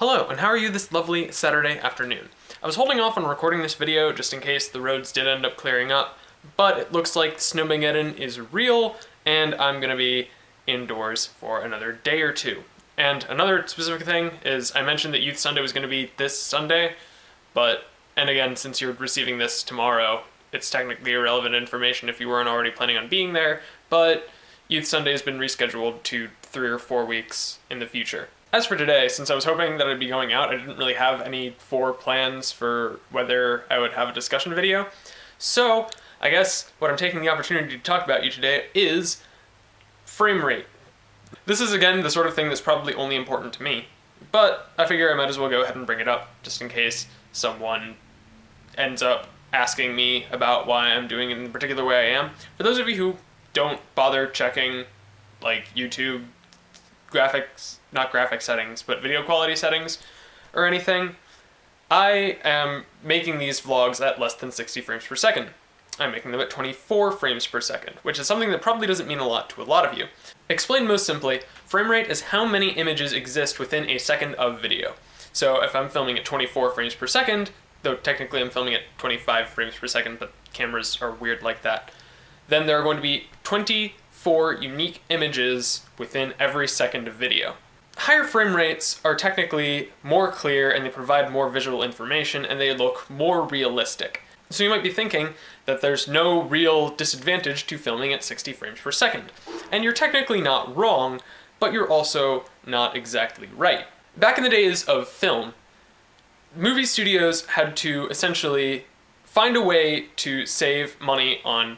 Hello, and how are you this lovely Saturday afternoon? I was holding off on recording this video just in case the roads did end up clearing up, but it looks like Snowmageddon is real, and I'm gonna be indoors for another day or two. And another specific thing is I mentioned that Youth Sunday was gonna be this Sunday, and again, since you're receiving this tomorrow, it's technically irrelevant information if you weren't already planning on being there, but Youth Sunday has been rescheduled to 3 or 4 weeks in the future. As for today, since I was hoping that I'd be going out, I didn't really have any plans for whether I would have a discussion video. So I guess what I'm taking the opportunity to talk about you today is frame rate. This is again the sort of thing that's probably only important to me, but I figure I might as well go ahead and bring it up just in case someone ends up asking me about why I'm doing it in the particular way I am. For those of you who don't bother checking like YouTube not graphic settings, but video quality settings or anything, I am making these vlogs at less than 60 frames per second. I'm making them at 24 frames per second, which is something that probably doesn't mean a lot to a lot of you. Explained most simply, frame rate is how many images exist within a second of video. So if I'm filming at 24 frames per second, though technically I'm filming at 25 frames per second, but cameras are weird like that, then there are going to be 24 unique images within every second of video. Higher frame rates are technically more clear and they provide more visual information and they look more realistic. So you might be thinking that there's no real disadvantage to filming at 60 frames per second. And you're technically not wrong, but you're also not exactly right. Back in the days of film, movie studios had to essentially find a way to save money on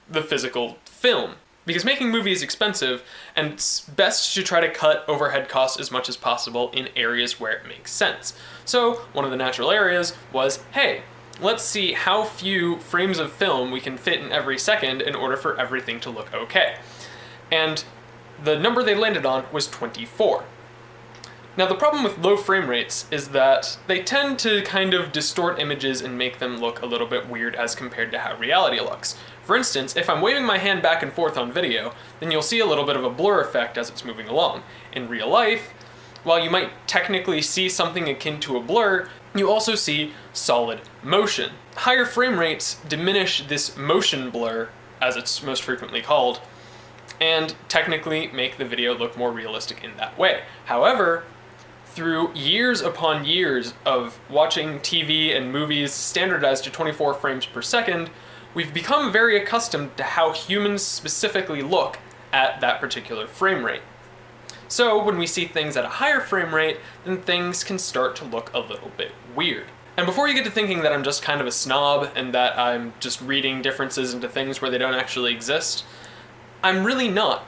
the physical film. Because making movies is expensive, and it's best to try to cut overhead costs as much as possible in areas where it makes sense. So one of the natural areas was, hey, let's see how few frames of film we can fit in every second in order for everything to look okay. And the number they landed on was 24. Now the problem with low frame rates is that they tend to kind of distort images and make them look a little bit weird as compared to how reality looks. For instance, if I'm waving my hand back and forth on video, then you'll see a little bit of a blur effect as it's moving along. In real life, while you might technically see something akin to a blur, you also see solid motion. Higher frame rates diminish this motion blur, as it's most frequently called, and technically make the video look more realistic in that way. However, through years upon years of watching TV and movies standardized to 24 frames per second, we've become very accustomed to how humans specifically look at that particular frame rate. So when we see things at a higher frame rate, then things can start to look a little bit weird. And before you get to thinking that I'm just kind of a snob and that I'm just reading differences into things where they don't actually exist, I'm really not.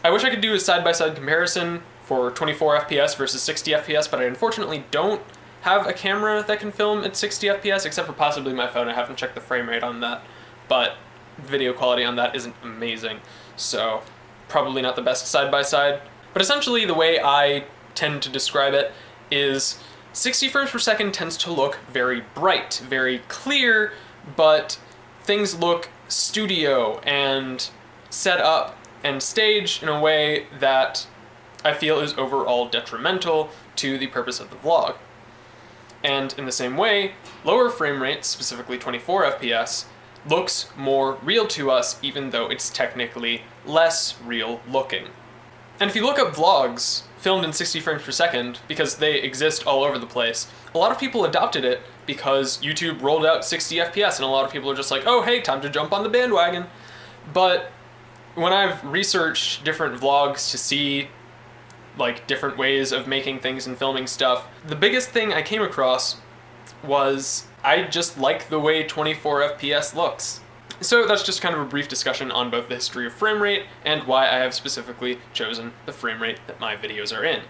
I wish I could do a side-by-side comparison for 24 FPS versus 60 FPS, but I unfortunately don't have a camera that can film at 60 FPS, except for possibly my phone. I haven't checked the frame rate on that, but video quality on that isn't amazing, so probably not the best side-by-side. But essentially the way I tend to describe it is 60 frames per second tends to look very bright, very clear, but things look studio and set up and staged in a way that I feel is overall detrimental to the purpose of the vlog. And in the same way, lower frame rates, specifically 24 FPS, looks more real to us even though it's technically less real looking. And if you look up vlogs filmed in 60 frames per second, because they exist all over the place, a lot of people adopted it because YouTube rolled out 60 FPS and a lot of people are just like, oh hey, time to jump on the bandwagon. But when I've researched different vlogs to see like different ways of making things and filming stuff, the biggest thing I came across was I just like the way 24 FPS looks. So that's just kind of a brief discussion on both the history of frame rate and why I have specifically chosen the frame rate that my videos are in.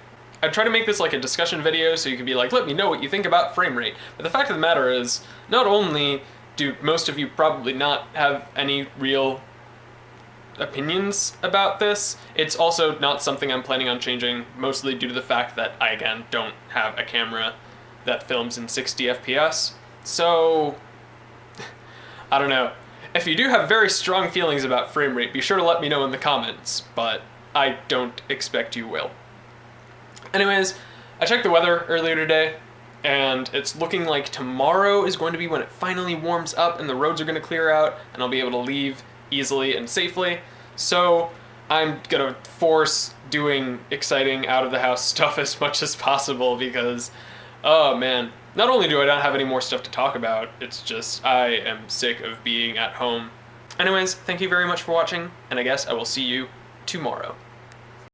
I try to make this like a discussion video so you can be like, let me know what you think about frame rate. But the fact of the matter is, not only do most of you probably not have any real opinions about this, it's also not something I'm planning on changing, mostly due to the fact that I, again, don't have a camera that films in 60 FPS. So, I don't know. If you do have very strong feelings about frame rate, be sure to let me know in the comments, but I don't expect you will. Anyways, I checked the weather earlier today, and it's looking like tomorrow is going to be when it finally warms up and the roads are going to clear out and I'll be able to leave easily and safely. So I'm going to force doing exciting out of the house stuff as much as possible because, oh man, not only do I not have any more stuff to talk about, it's just I am sick of being at home. Anyways, thank you very much for watching, and I guess I will see you tomorrow.